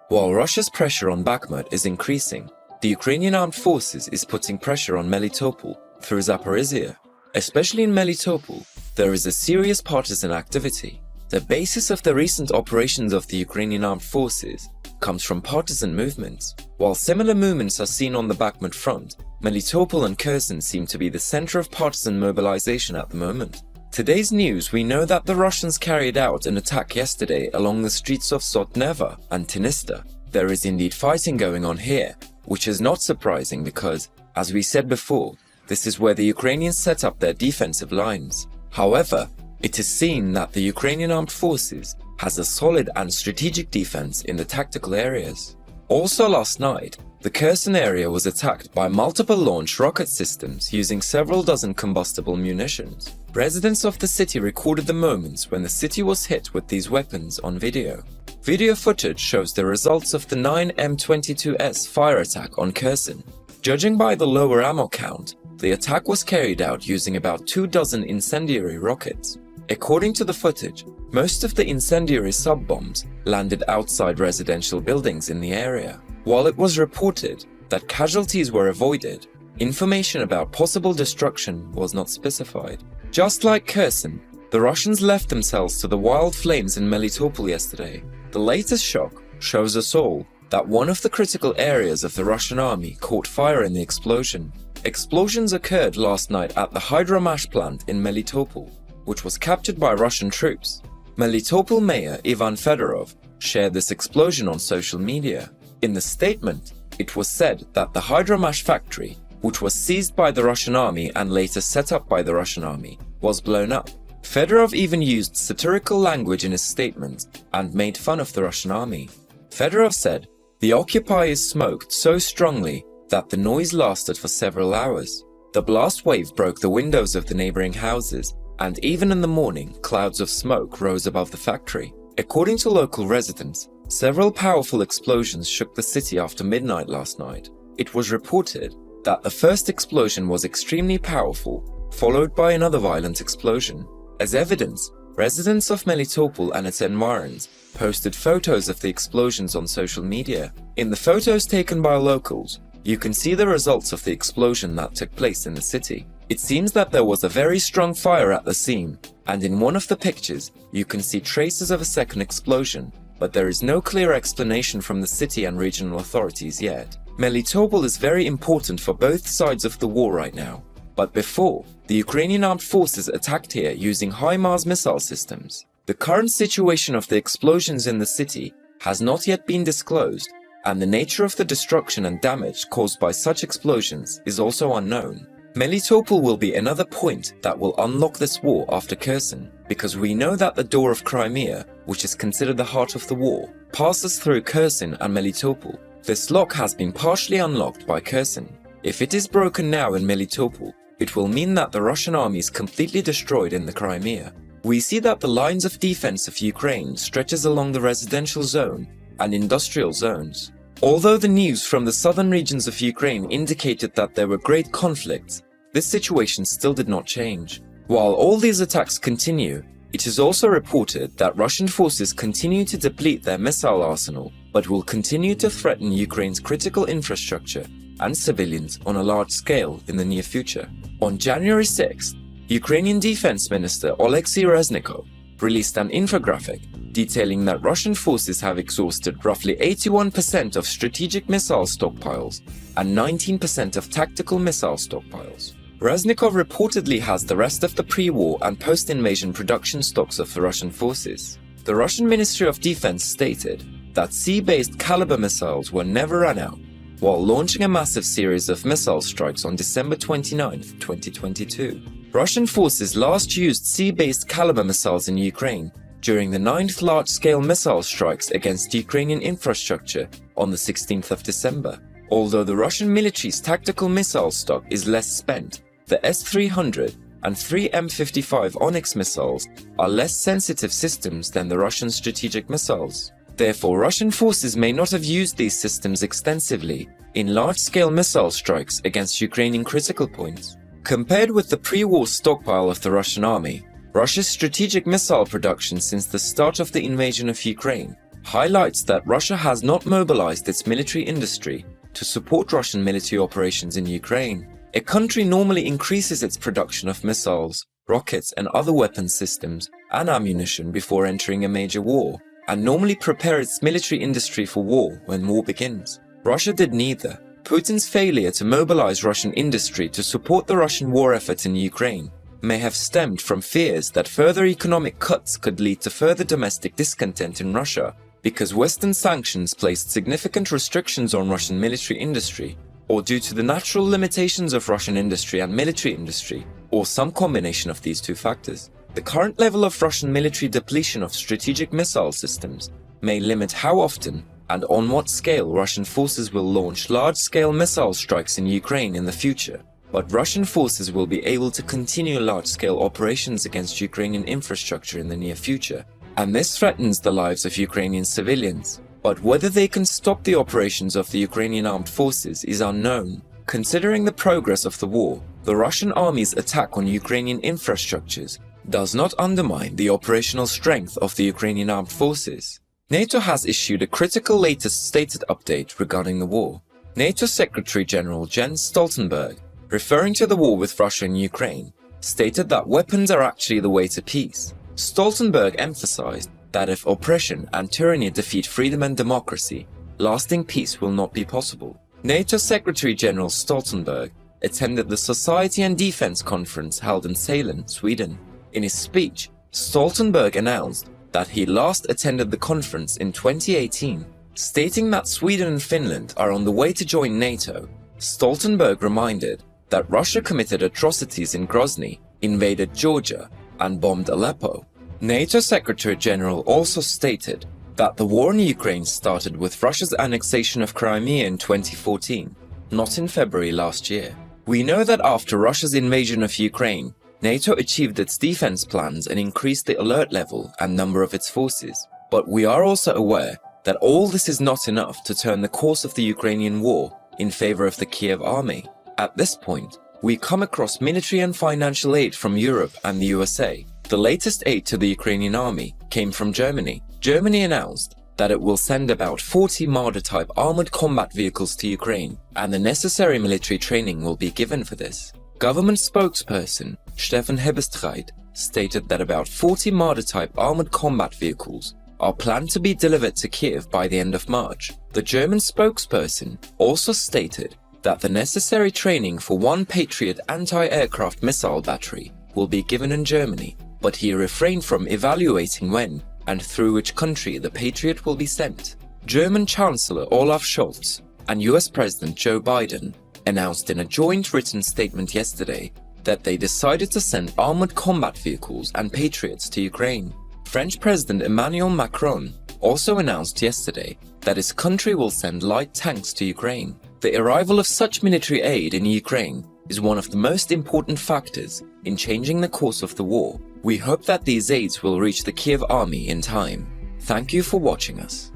While Russia's pressure on Bakhmut is increasing, the Ukrainian armed forces is putting pressure on Melitopol through Zaporizhia. Especially in Melitopol, there is a serious partisan activity. The basis of the recent operations of the Ukrainian armed forces comes from partisan movements. While similar movements are seen on the Bakhmut front, Melitopol and Kherson seem to be the center of partisan mobilization at the moment. Today's news, we know that the Russians carried out an attack yesterday along the streets of Sotneva and Tinista. There is indeed fighting going on here, which is not surprising because, as we said before, this is where the Ukrainians set up their defensive lines. However, it is seen that the Ukrainian armed forces has a solid and strategic defense in the tactical areas. Also last night, the Kherson area was attacked by multiple launch rocket systems using several dozen combustible munitions. Residents of the city recorded the moments when the city was hit with these weapons on video. Video footage shows the results of the 9 M22s fire attack on Kherson. Judging by the lower ammo count, the attack was carried out using about 24 incendiary rockets. According to the footage, most of the incendiary sub-bombs landed outside residential buildings in the area. While it was reported that casualties were avoided, information about possible destruction was not specified. Just like Kherson, the Russians left themselves to the wild flames in Melitopol yesterday. The latest shock shows us all that one of the critical areas of the Russian army caught fire in the explosion. Explosions occurred last night at the Hydromash plant in Melitopol, which was captured by Russian troops. Melitopol Mayor Ivan Fedorov shared this explosion on social media. In the statement, it was said that the Hydromash factory, which was seized by the Russian army and later set up by the Russian army, was blown up. Fedorov even used satirical language in his statement and made fun of the Russian army. Fedorov said, "The occupiers smoked so strongly that the noise lasted for several hours. The blast wave broke the windows of the neighboring houses, and even in the morning, clouds of smoke rose above the factory." According to local residents, several powerful explosions shook the city after midnight last night. It was reported that the first explosion was extremely powerful, followed by another violent explosion. As evidence, residents of Melitopol and its environs posted photos of the explosions on social media. In the photos taken by locals, you can see the results of the explosion that took place in the city. It seems that there was a very strong fire at the scene, and in one of the pictures, you can see traces of a second explosion, but there is no clear explanation from the city and regional authorities yet. Melitopol is very important for both sides of the war right now, but before, the Ukrainian armed forces attacked here using HIMARS missile systems. The current situation of the explosions in the city has not yet been disclosed, and the nature of the destruction and damage caused by such explosions is also unknown. Melitopol will be another point that will unlock this war after Kherson, because we know that the door of Crimea, which is considered the heart of the war, passes through Kherson and Melitopol. This lock has been partially unlocked by Kherson. If it is broken now in Melitopol, it will mean that the Russian army is completely destroyed in the Crimea. We see that the lines of defense of Ukraine stretches along the residential zone and industrial zones. Although the news from the southern regions of Ukraine indicated that there were great conflicts, this situation still did not change. While all these attacks continue, it is also reported that Russian forces continue to deplete their missile arsenal, but will continue to threaten Ukraine's critical infrastructure and civilians on a large scale in the near future. On January 6th, Ukrainian Defense Minister Oleksiy Reznikov released an infographic detailing that Russian forces have exhausted roughly 81% of strategic missile stockpiles and 19% of tactical missile stockpiles. Reznikov reportedly has the rest of the pre-war and post-invasion production stocks of the Russian forces. The Russian Ministry of Defense stated that sea-based Kalibr missiles were never run out, while launching a massive series of missile strikes on December 29, 2022. Russian forces last used sea-based Kalibr missiles in Ukraine during the 9th large-scale missile strikes against Ukrainian infrastructure on the 16th of December. Although the Russian military's tactical missile stock is less spent, the S-300 and 3 M55 Onyx missiles are less sensitive systems than the Russian strategic missiles. Therefore, Russian forces may not have used these systems extensively in large-scale missile strikes against Ukrainian critical points. Compared with the pre-war stockpile of the Russian army, Russia's strategic missile production since the start of the invasion of Ukraine highlights that Russia has not mobilized its military industry to support Russian military operations in Ukraine. A country normally increases its production of missiles, rockets and other weapon systems and ammunition before entering a major war, and normally prepare its military industry for war when war begins. Russia did neither. Putin's failure to mobilize Russian industry to support the Russian war effort in Ukraine may have stemmed from fears that further economic cuts could lead to further domestic discontent in Russia, because Western sanctions placed significant restrictions on Russian military industry, or due to the natural limitations of Russian industry and military industry, or some combination of these two factors. The current level of Russian military depletion of strategic missile systems may limit how often and on what scale Russian forces will launch large-scale missile strikes in Ukraine in the future. But Russian forces will be able to continue large-scale operations against Ukrainian infrastructure in the near future, and this threatens the lives of Ukrainian civilians. But whether they can stop the operations of the Ukrainian armed forces is unknown. Considering the progress of the war, the Russian army's attack on Ukrainian infrastructures does not undermine the operational strength of the Ukrainian armed forces. NATO has issued a critical latest status update regarding the war. NATO Secretary General Jens Stoltenberg, referring to the war with Russia and Ukraine, stated that weapons are actually the way to peace. Stoltenberg emphasized that if oppression and tyranny defeat freedom and democracy, lasting peace will not be possible. NATO Secretary General Stoltenberg attended the Society and Defense Conference held in Sälen, Sweden. In his speech, Stoltenberg announced that he last attended the conference in 2018, stating that Sweden and Finland are on the way to join NATO. Stoltenberg reminded that Russia committed atrocities in Grozny, invaded Georgia, and bombed Aleppo. NATO Secretary General also stated that the war in Ukraine started with Russia's annexation of Crimea in 2014, not in February last year. We know that after Russia's invasion of Ukraine, NATO achieved its defense plans and increased the alert level and number of its forces. But we are also aware that all this is not enough to turn the course of the Ukrainian war in favor of the Kiev army. At this point, we come across military and financial aid from Europe and the USA. The latest aid to the Ukrainian army came from Germany. Germany announced that it will send about 40 Marder-type armored combat vehicles to Ukraine, and the necessary military training will be given for this. Government spokesperson Stefan Hebestreit stated that about 40 Marder-type armored combat vehicles are planned to be delivered to Kiev by the end of March. The German spokesperson also stated that the necessary training for one Patriot anti-aircraft missile battery will be given in Germany, but he refrained from evaluating when and through which country the Patriot will be sent. German Chancellor Olaf Scholz and US President Joe Biden announced in a joint written statement yesterday that they decided to send armored combat vehicles and Patriots to Ukraine. French President Emmanuel Macron also announced yesterday that his country will send light tanks to Ukraine. The arrival of such military aid in Ukraine is one of the most important factors in changing the course of the war. We hope that these aids will reach the Kiev army in time. Thank you for watching us.